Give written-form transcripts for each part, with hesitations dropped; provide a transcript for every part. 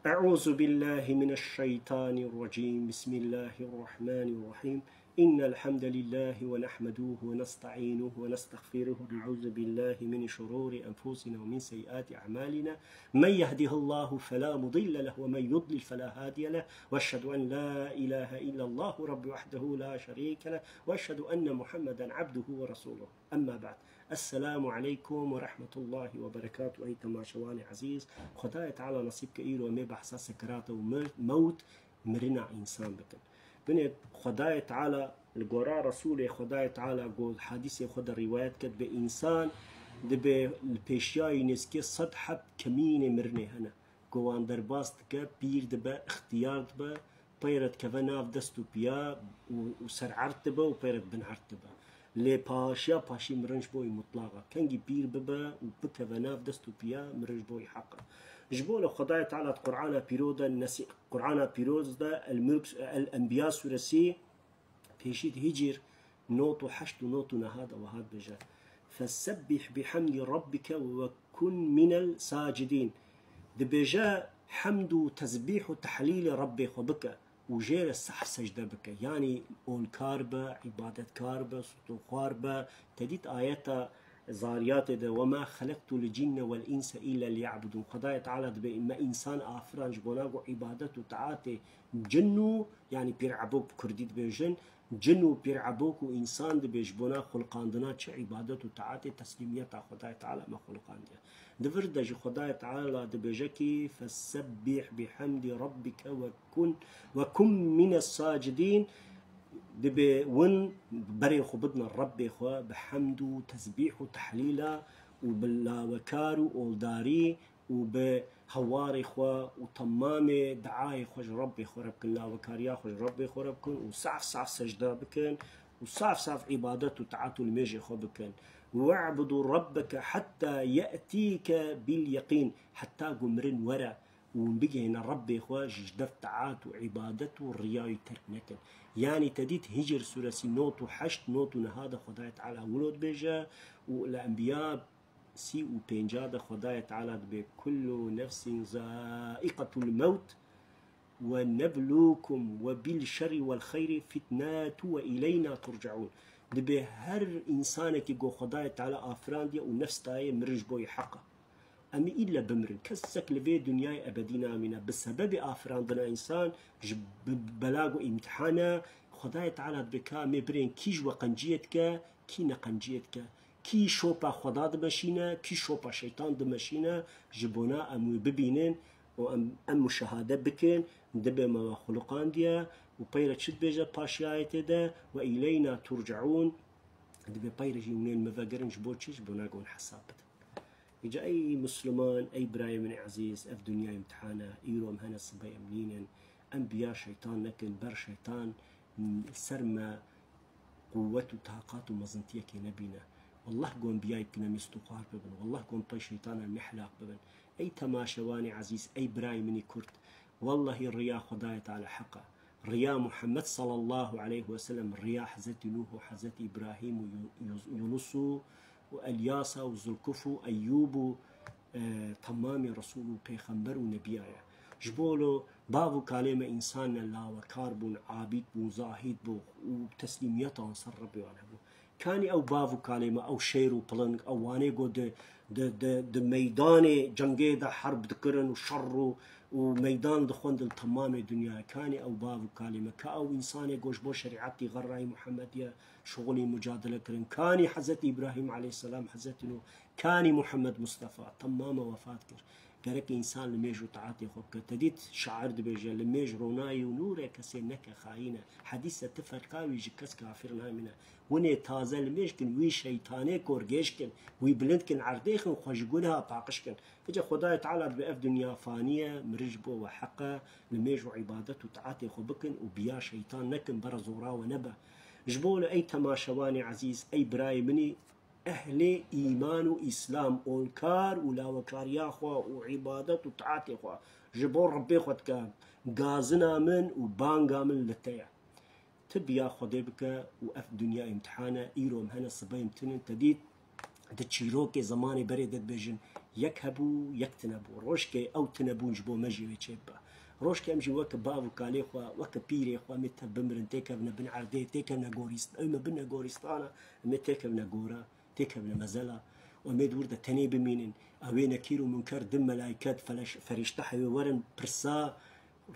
أعوذ بالله من الشيطان الرجيم. بسم الله الرحمن الرحيم. إن الحمد لله ونحمده ونستعينه ونستغفره ونعوذ بالله من شرور أنفسنا ومن سيئات أعمالنا. من يهده الله فلا مضل له ومن يضلل فلا هادي له، وأشهد أن لا إله إلا الله رب وحده لا شريك له، وأشهد أن محمدا عبده ورسوله. أما بعد، السلام عليكم ورحمة الله وبركاته. أي تماشواني عزيز، خدای تعالی نصیب که ایرو می بحثا سکرات و موت مرنا انسان بکن. بنید خدای تعالی الگورا رسول خدای تعالی گفت حدیث خود روایت کرد به انسان دبه پیشیای نسکی صد حب کمین مرنه هنه گوان در باست که پیر دبه اختیار دبه پیرت که ناف دستو پیا و سرعرت دبه و پیرت بنعرت دبه لی پاشی مرنج بوی مطلقه کنگی پیر ببه و بکه ناف دستو پیا مرنج بوی حقه. جبول خدای تعالی قرآن پیروز نسی قرآن پیروز ده الانبیاء سورسی پیشید هجر نوت و حشت و نوت و نهاد و هاد بجا فسبح بحمد ربك وكن من الساجدين. دبجا حمد و تسبيح و تحليل ربي خبك وجير الصح سجدة بك، يعني اول كاربة عبادة كاربة صوت خاربة تديت آياتا زاريات ده وما خلقت الجن والإنس إلا ليعبدون. خدای تعالی ده ما إنسان آفران جبوناغو عبادت و تعاته جنو يعني بيرعبوك كرديد بيجن جنو بيرعبوك و إنسان ده بيجبونا خلقاندنا چه عبادت و تعاته تسليمية خدای تعالی ما خلقانديا دفر ده خدای تعالی ده بيجكي فسبح بحمد ربك وكن من الساجدين. دبي ون بري خبدنا الرب إخوة بحمد وتسبيح وتحليله وبلا وكارو والداري وبهوار إخوة وطمامة دعاء خوش رب إخوة ربكن لا وكاريا خوش رب إخوة ربكن وصعف صعف سجدة بكن وصعف صعف عبادته وتعاتوا الميجي إخوة بكن واعبدوا ربك حتى يأتيك باليقين حتى قمرين ورا وبقي هنا الرب إخوة جدف تعات وعبادته والرياء تركنكن. يعني تديت هجر سورة نوت وحشت نوت هذا خداية تعالى ولد بيجا والأنبياء سي وبينجاد خداية تعالى بكل نفس ذائقة الموت ونبلوكم وبالشر والخير فتنات وإلينا ترجعون. دبي هر إنسانك يقو خداية تعالى آفران دي ونفس تاية مرج بوي حقه أمي إلا بمرن كسك لبي دنياي أبدينا منا بسبب آفراندنا إنسان بلاغو امتحانا خداي تعالى بكا مبرين كيج وقنجيتك كي نقنجيتك كي شوبا خدا دمشينا كي شوبا شيطان دمشينا جبونا أمو ببينين وأم مشاهدة بكين دبي ما خلقان ديا وبيرا تشد بيجا باشيايتي دا وإلينا ترجعون. دبي بيرا جيونين مفاقرن جبو تشيج بناقون حسابت. إجا أي مسلمان أي براي من عزيز أف دنيا امتحانا إيروم هنا الصبايا منين أنبياء شيطان لكن بر شيطان سرما قوته وطاقاته مزنتية كي نبينا والله قوم بياي كنا مستقار ببن والله قوم طي شيطان المحلاق ببن. أي تماشواني عزيز أي براي مني كرت والله الرياء خداية على حقه رياء محمد صلى الله عليه وسلم رياء حزت نوح وحزت إبراهيم ويونس والياسا وزلكفو أيوب تمامي رسول وبيخمبر ونبيايا جبولو بابو كلمة إنسان لا وكاربون عابد بو زاهد بو وتسليميته انصر ربي وعنبو كاني أو بابو كلمة أو شير وبلنك أو وانيقو د ميدان جنگي دا حرب دكرن وشر وميدان دخون دل تمام الدنيا كاني أو بابو كلمة كأو إنسان يقوش بو شريعتي غراي محمدية شغلي مجادلة كرن كاني حزت إبراهيم عليه السلام حزت إنه كاني محمد مصطفى تمام وفاة كر قالك إنسان لميجو تعاطي خوبك تديت شعر دبيجا لميج روناي ونوري كسي نكا خاينة حديثة تفرقاوي جكس كافرنا منا وني تازه لميجكن وي شيطاني كورجيشكن وي بلندكن عرديخن خوشقولها باقشكن. إجا خداي تعالى بأف دنيا فانية مرجبو وحقه لميجو عبادته تعاطي خوبكن وبيا شيطان نكن برزورا ونبا. جبول أي تماشواني عزيز أي براي مني أهل إيمان وإسلام والكار ولا وكاريا خوا وعبادة وتعاطي خوا جبور ربي خد كان غازنا من وبانغا من لتيا تبيا خدي بك وأف دنيا امتحانا إيروم هنا صبايم تنين تديد تشيروكي زماني بريدت بيجن يكهبوا يكتنبوا روشكي أو تنبون جبو مجي ويتشبه روشكي أمجي وك بابو كالي خوا وك بيري خوا متى بمرن تيكبنا بن عردي تيكبنا غوريست أما بنا غوريستانا أما تيكبنا غورا تيكبنا مزلا وميد ورده تني بمينن أوينا كيلو منكر دم ملايكات فريشتحي ورن برسا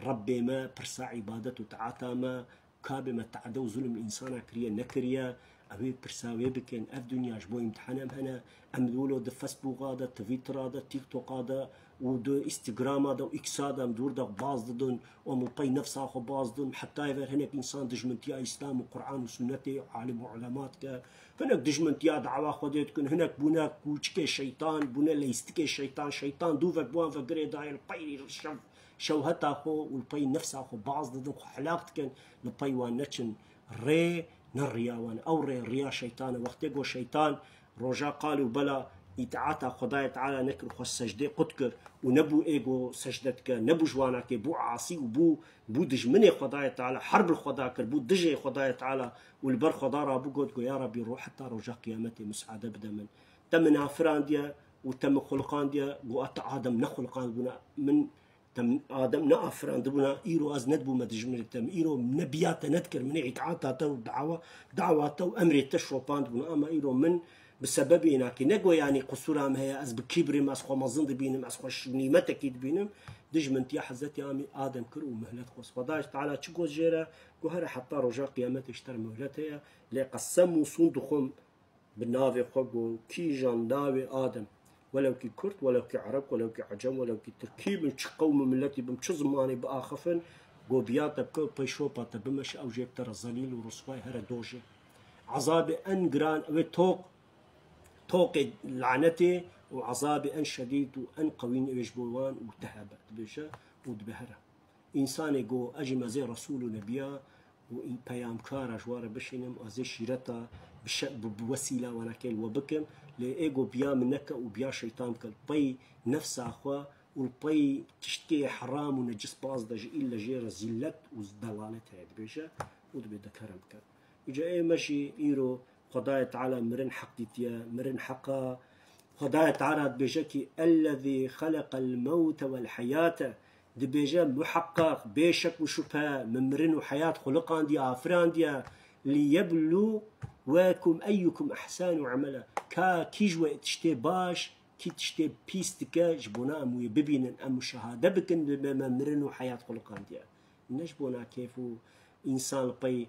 ربي ما برسا عبادته تعاتا ما كاب ما تعدو ظلم إنسانا كريا نكريا أبي برساوي بكن أف دنيا جبو امتحانم هنا أمدولو د فيسبوك هذا تويتر هذا تيك توك هذا ودو انستغرام هذا وإكس هذا أمدور دا باز ددن ومبي نفسه خو باز ددن حتى يفر هناك إنسان دجمنتيا إسلام وقرآن وسنته عالم وعلمات ك هناك دجمنتيا دعوة خديتكن هناك بونا كوچك الشيطان بونا ليستك الشيطان شيطان دوفك بوان فقري دايل باي الشف شوهتا خو والبي نفسه خو باز ددن خو حلاقتكن لبي وانتشن ري نرياوان أو ريا شيطان وقت جو شيطان رجا قالوا بلا يتعاطى خداي تعالى نكر خو السجدة قدكر ونبو إيجو سجدتك نبو جوانك بو عاصي وبو دجمني خداي تعالى حرب الخدا كر بو دجي خداي تعالى والبر خدا رابو قد يا ربي روح حتى رجا قيامتي مسعدة بدا تم نافران ديا وتم خلقان ديا وقت آدم نخلقان من تم آدم نافران دبنا إيرو أز ندبو مدجمن تم إيرو نبيات نذكر من عتعاتا تو دعوة تو أمر تشروبان دبنا أما إيرو من بسبب إنك نجوا يعني قصورها ما هي أز بكبر ما أسخو مزند بينم أسخو شنيمتك بينم دجمن تيا حزتي أمي آدم كرو مهلت خص فداش تعالى تشكو جيرة جوهر حتى رجاء قيامته اشتر مهلتها لقسم وصندخم بالنافي خو كي جان داوي آدم ولو كي كرد ولو كي عرب ولو كي عجم ولو كي تركيب من قوم ملتي بمشزماني بآخفن جو بياتا بكو بيشوبا تبمش أو جيب ترى الظليل ورسواي هرا دوجي عذاب أن جران توق لعنتي وعذاب أن شديد وأن قوين يجبوان وتهابت بيشا ودبهرة إنساني جو أجي زي رسول نبيا وإن بيام كارا جوار بشينم وزي شيرتا بوسيلة وانا كيل وبكم لإيجو بيا منك وبيا شيطان كل بي نفس أخوا والبي تشتكي حرام ونجس باز دج إلا جير زلت وزدلالت هاد بيشا ودبدا كرمك إجا إيه ماشي إيرو خداية تعالى مرن حقيتيا مرن حقا خداية تعالى بيجاكي الذي خلق الموت والحياة دبيجا محقق بيشك وشبهة ممرن وحياة خلقان دي عفران دي ليبلو واكم أيكم أحسن عملا كيجوا تشتي باش كي تشتي بيستك جبونا أموي ببين أم شهادة بكن ممرن وحياة خلقان دي نجبونا كيفو إنسان بي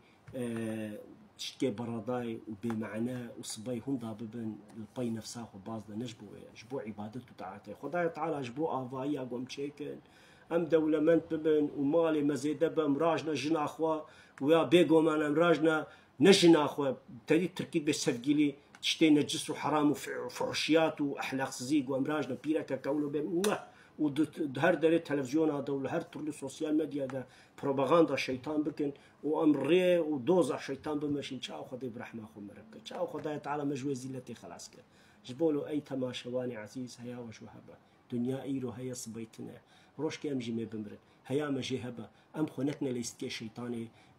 تشتي براداي وبمعنى وصبي هندا ببن البي نفسه وبازنا نجبو عبادته تعالى خداي تعالى جبو آفايا قوم تشيكن ام دولمنت ببن ومالي مزيدة بمراجنا جناخوا ويا بيقو مانا مراجنا نجناخوا تريد تركيد بسفقيلي تشتي نجس وحرام وفحشيات واحلاق سزيق وامراجنا بيركا كولو بين ودهر داري تلفزيون هذا وهر طول السوشيال ميديا ده بروباغندا شيطان بكن وامري ودوزع شيطان بمشين تشاو خدي برحمه خو مركه تشاو خداي تعالى مجوزي التي خلاص كده جبولو اي تماشواني عزيز هيا وشوهبه دنيا ايرو هيا صبيتنا روش كي امجي ما بمرن هيا مجي هبه ام خنتنا ليستكي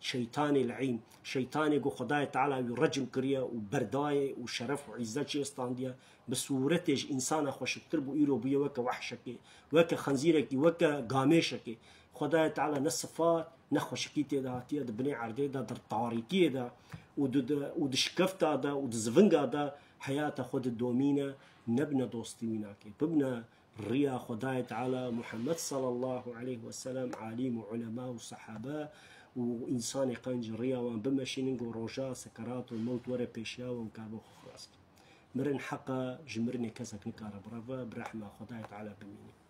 شيطاني لعين شيطاني جو خداي تعالى يرجم كريا وبرداي وشرف وعزت شي استانديا بصورتج انسان خوش تربو ايرو بيا وك وحشكي وك خنزيرك وك قامشكي خداي تعالى نصفات نخوشكي تدا تي بني عردي دا در طاريكي دا ودشكفتا دا ودزفنغا دا حياه خد الدومينه نبنى دوستي مناكي ببنى ريا خداي تعالى محمد صلى الله عليه وسلم عالم وعلماء وصحابة وإنسان قنج ريا وان بمشينين روجا سكرات والموت ورا بيشيا ومكابو خلاص مرن حقا جمرني كذا كنكار برافا برحمة خداي تعالى بميني